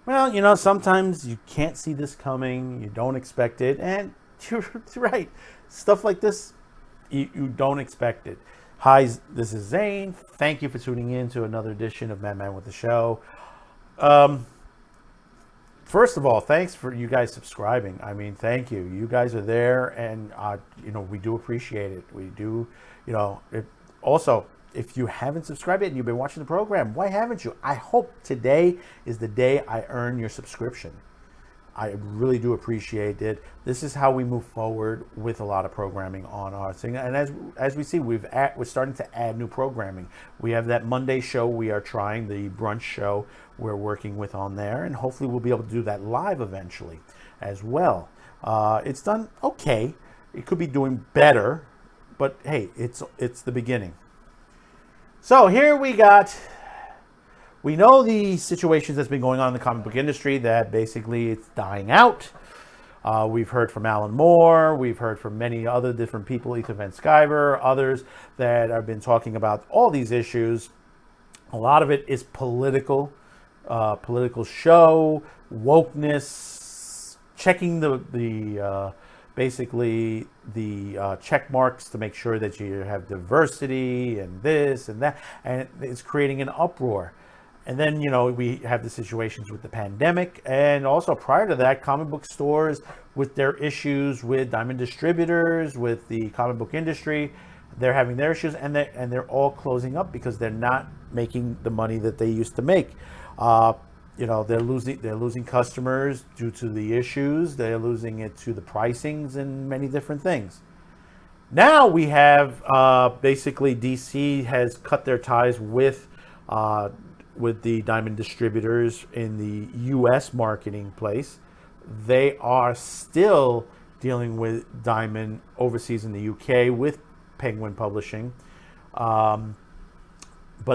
Well, you know, sometimes you can't see this coming, you don't expect it, and you're right. Stuff like this, you don't expect it. Hi, this is Zane. Thank you for tuning in to another edition of Madman with the Show. First of all, thanks for you guys subscribing. I mean, thank you. You guys are there, and you know, we do appreciate it. We do, you know. Also, if you haven't subscribed yet and you've been watching the program, why haven't you? I hope today is the day I earn your subscription. I really do appreciate it. This is how we move forward with a lot of programming on our thing. And as we see, we're starting to add new programming. We have that Monday show we are trying, the brunch show we're working with on there, and hopefully we'll be able to do that live eventually as well. It's done okay. It could be doing better, but hey, it's the beginning. So here we know the situations that's been going on in the comic book industry, that basically it's dying out. We've heard from Alan Moore. We've heard from many other different people, Ethan Van Sciver, others that have been talking about all these issues. A lot of it is political show, wokeness, checking the check marks to make sure that you have diversity and this and that, and it's creating an uproar. And then, you know, we have the situations with the pandemic, and also prior to that, comic book stores with their issues with Diamond Distributors, with the comic book industry, they're having their issues, and they're all closing up because they're not making the money that they used to make. You know, they're losing customers due to the issues. They're losing it to the pricings and many different things. Now we have basically DC has cut their ties with the Diamond Distributors in the U.S. marketing place. They are still dealing with Diamond overseas in the U.K. with Penguin Publishing. But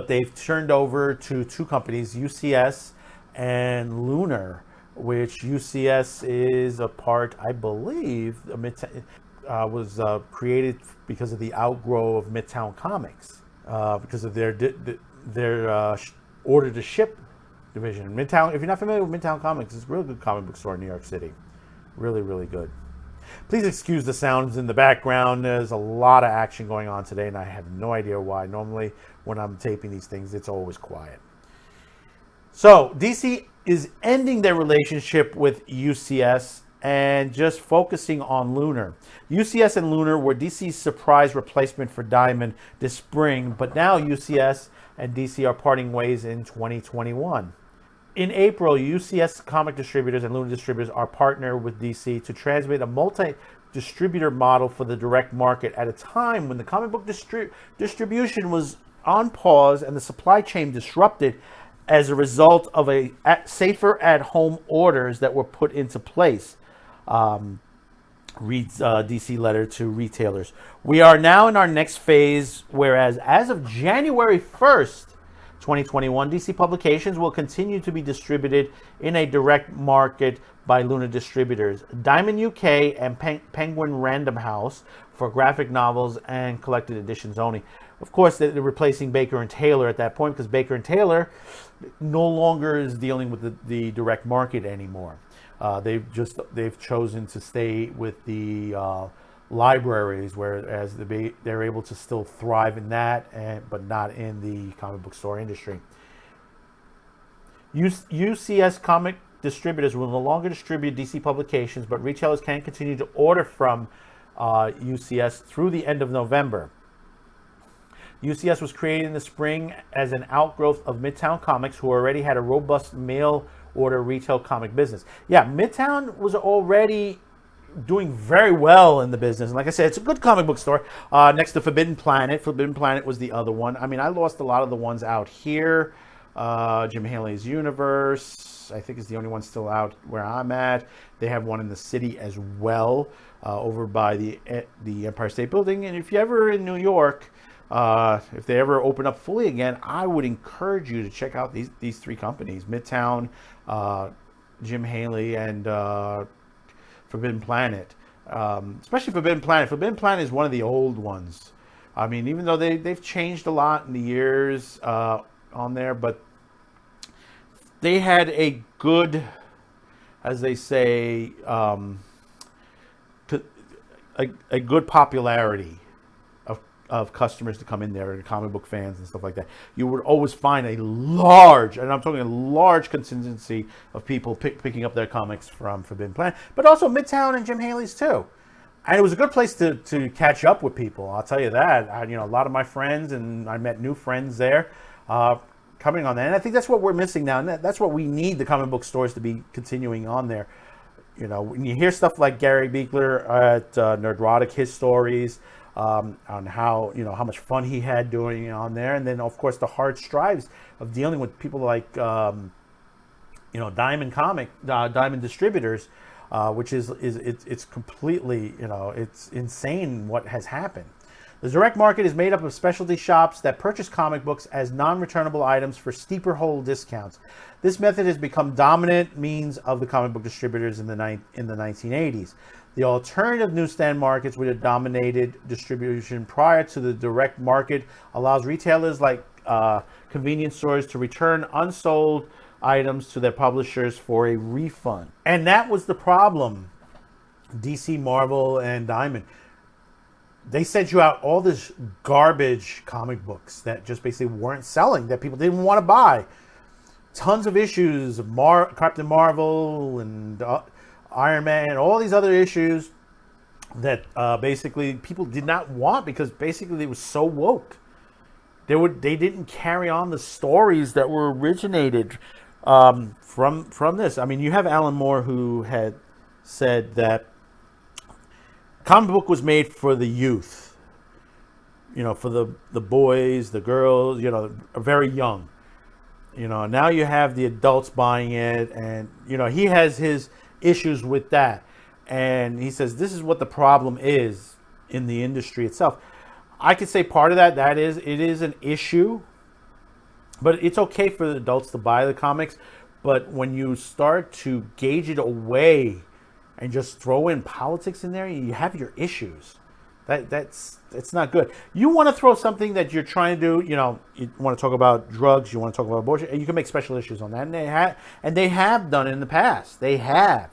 they've turned over to two companies, UCS and Lunar, which UCS is a part, I believe, was created because of the outgrow of Midtown Comics, because of their order to ship division. Midtown, if you're not familiar with Midtown Comics, it's a really good comic book store in New York City. Really, really good. Please excuse the sounds in the background. There's a lot of action going on today, and I have no idea why. Normally, when I'm taping these things, it's always quiet. So, DC is ending their relationship with UCS and just focusing on Lunar. UCS and Lunar were DC's surprise replacement for Diamond this spring, but now UCS and DC are parting ways in 2021. In April, UCS Comic Distributors and Lunar Distributors are partnered with DC to transmit a multi-distributor model for the direct market at a time when the comic book distribution was on pause and the supply chain disrupted as a result of safer at-home orders that were put into place. Reads DC letter to retailers. We are now in our next phase, whereas as of January 1st, 2021, DC publications will continue to be distributed in a direct market by Lunar Distributors, Diamond UK, and Penguin Random House for graphic novels and collected editions only. Of course, they're replacing Baker and Taylor at that point because Baker and Taylor no longer is dealing with the direct market anymore. They've chosen to stay with the libraries, whereas they're able to still thrive in that, but not in the comic book store industry. UCS Comic Distributors will no longer distribute DC publications, but retailers can continue to order from UCS through the end of November. UCS was created in the spring as an outgrowth of Midtown Comics, who already had a robust mail order retail comic business. Yeah, Midtown was already doing very well in the business. And like I said, it's a good comic book store. Next to Forbidden Planet. Forbidden Planet was the other one. I mean, I lost a lot of the ones out here. Jim Haley's Universe, I think, is the only one still out where I'm at. They have one in the city as well, over by the Empire State Building. And if you're ever in New York, if they ever open up fully again, I would encourage you to check out these three companies: Midtown, Jim Haley, and Forbidden Planet. Especially Forbidden Planet. Forbidden Planet is one of the old ones. I mean, even though they've changed a lot in the years on there, but they had a good, as they say, a good popularity of customers to come in there, and comic book fans and stuff like that. You would always find a large, and I'm talking a large contingency of people picking up their comics from Forbidden Planet, but also Midtown and Jim Haley's too. And it was a good place to catch up with people. I'll tell you that. A lot of my friends, and I met new friends there coming on that. And I think that's what we're missing now. And that's what we need the comic book stores to be continuing on there. When you hear stuff like Gary Beekler at Nerdrotic, his stories on how much fun he had doing on there, and then of course the hard strives of dealing with people like Diamond Distributors, which it's completely it's insane what has happened. The direct market is made up of specialty shops that purchase comic books as non-returnable items for steeper hold discounts. This method has become dominant means of the comic book distributors in the 1980s. The alternative newsstand markets, which had dominated distribution prior to the direct market, allows retailers like convenience stores to return unsold items to their publishers for a refund. And that was the problem. DC, Marvel, and Diamond. They sent you out all this garbage comic books that just basically weren't selling, that people didn't want to buy. Tons of issues of Captain Marvel and Iron Man and all these other issues that basically people did not want because basically it was so woke. They didn't carry on the stories that were originated from this. I mean, you have Alan Moore, who had said that comic book was made for the youth, for the boys, the girls, are very young. Now you have the adults buying it, and he has his issues with that, and he says this is what the problem is in the industry itself. I could say part of that is it is an issue, but it's okay for the adults to buy the comics. But when you start to gauge it away and just throw in politics in there, you have your issues. That's not good. You want to throw something that you're trying to do. You want to talk about drugs. You want to talk about abortion. And you can make special issues on that, and they have done it in the past. They have.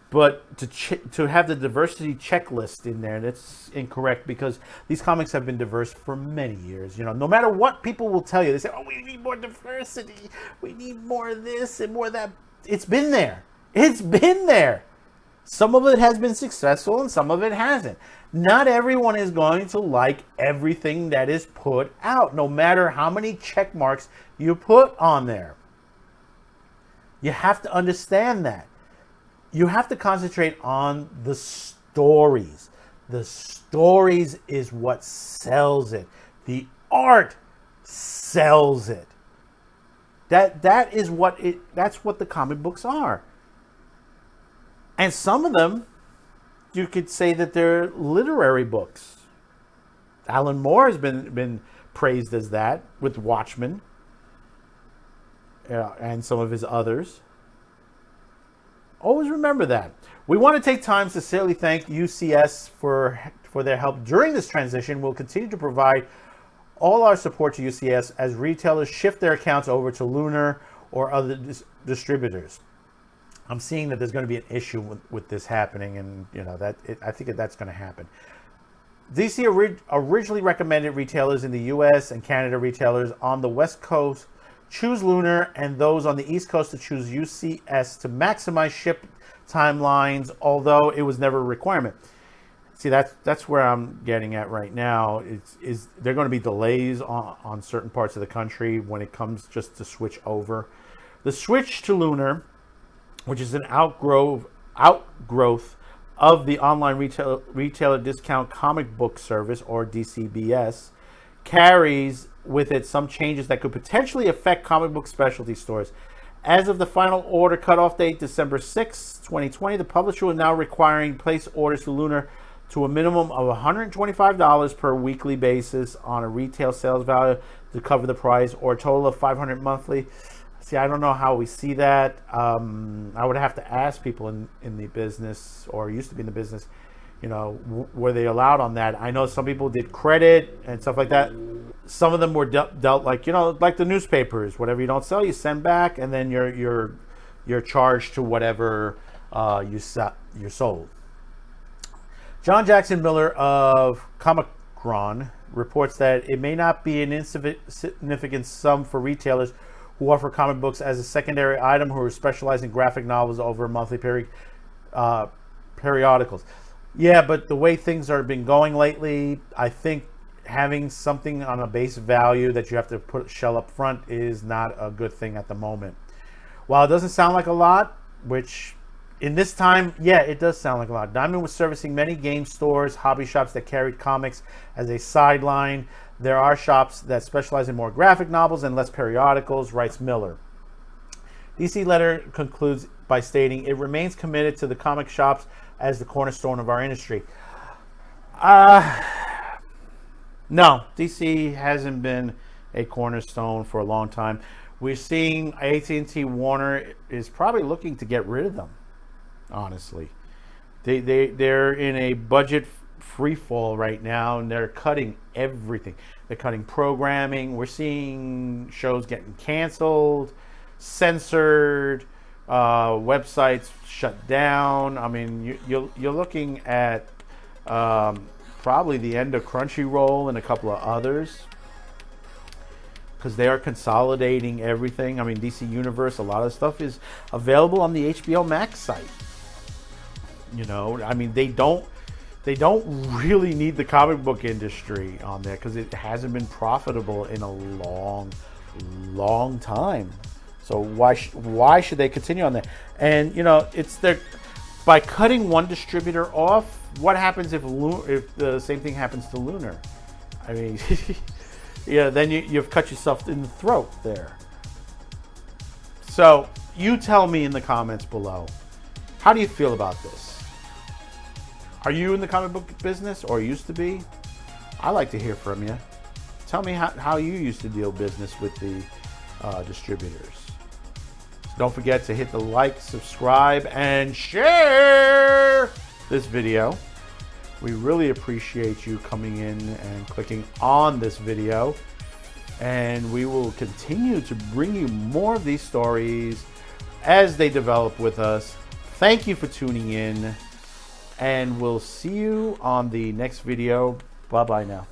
But to have the diversity checklist in there, that's incorrect, because these comics have been diverse for many years. No matter what people will tell you, they say, "Oh, we need more diversity. We need more of this and more of that." It's been there. It's been there. Some of it has been successful and some of it hasn't. Not everyone is going to like everything that is put out, no matter how many check marks you put on there. You have to understand that. You have to concentrate on the stories. The stories is what sells it. The art sells it. That's what the comic books are. And some of them, you could say that they're literary books. Alan Moore has been praised as that with Watchmen, and some of his others. Always remember that. We want to take time to sincerely thank UCS for their help during this transition. We'll continue to provide all our support to UCS as retailers shift their accounts over to Lunar or other distributors. I'm seeing that there's going to be an issue with this happening, and I think that's going to happen. DC originally recommended retailers in the U.S. and Canada retailers on the West Coast choose Lunar, and those on the East Coast to choose UCS to maximize ship timelines, although it was never a requirement. See, that's where I'm getting at right now. Is there going to be delays on certain parts of the country when it comes just to switch over? The switch to Lunar, which is an outgrowth of the online retailer discount comic book service, or DCBS, carries with it some changes that could potentially affect comic book specialty stores. As of the final order cutoff date, December 6, 2020, the publisher is now requiring place orders to Lunar to a minimum of $125 per weekly basis on a retail sales value to cover the price, or a total of $500 monthly. See, I don't know how we see that. I would have to ask people in the business, or used to be in the business, you know, were they allowed on that? I know some people did credit and stuff like that. Some of them were dealt like, you know, like the newspapers. Whatever you don't sell, you send back, and then you're charged to whatever you sold. John Jackson Miller of Comicron reports that it may not be an insignificant sum for retailers who offer comic books as a secondary item, who are specialized in graphic novels over monthly periodicals. Yeah, but the way things are been going lately, I think having something on a base value that you have to shell up front is not a good thing at the moment. While it doesn't sound like a lot, which in this time, yeah, it does sound like a lot. Diamond was servicing many game stores, hobby shops that carried comics as a sideline. There are shops that specialize in more graphic novels and less periodicals, writes Miller. DC letter concludes by stating, it remains committed to the comic shops as the cornerstone of our industry. No, DC hasn't been a cornerstone for a long time. We're seeing AT&T Warner is probably looking to get rid of them, honestly. They're in a budget free fall right now, and they're cutting everything. They're cutting programming. We're seeing shows getting canceled, censored, websites shut down. I mean, you're looking at probably the end of Crunchyroll and a couple of others, because they are consolidating everything. I mean, DC Universe, a lot of stuff is available on the HBO Max site. You know, I mean, they don't really need the comic book industry on there, because it hasn't been profitable in a long time. So why should they continue on that? And you know, it's their, by cutting one distributor off, what happens if the same thing happens to Lunar? I mean, yeah, then you've cut yourself in the throat there. So you tell me in the comments below, how do you feel about this? Are you in the comic book business, or used to be? I like to hear from you. Tell me how you used to deal business with the distributors. So don't forget to hit the like, subscribe, and share this video. We really appreciate you coming in and clicking on this video, and we will continue to bring you more of these stories as they develop with us. Thank you for tuning in, and we'll see you on the next video. Bye-bye now.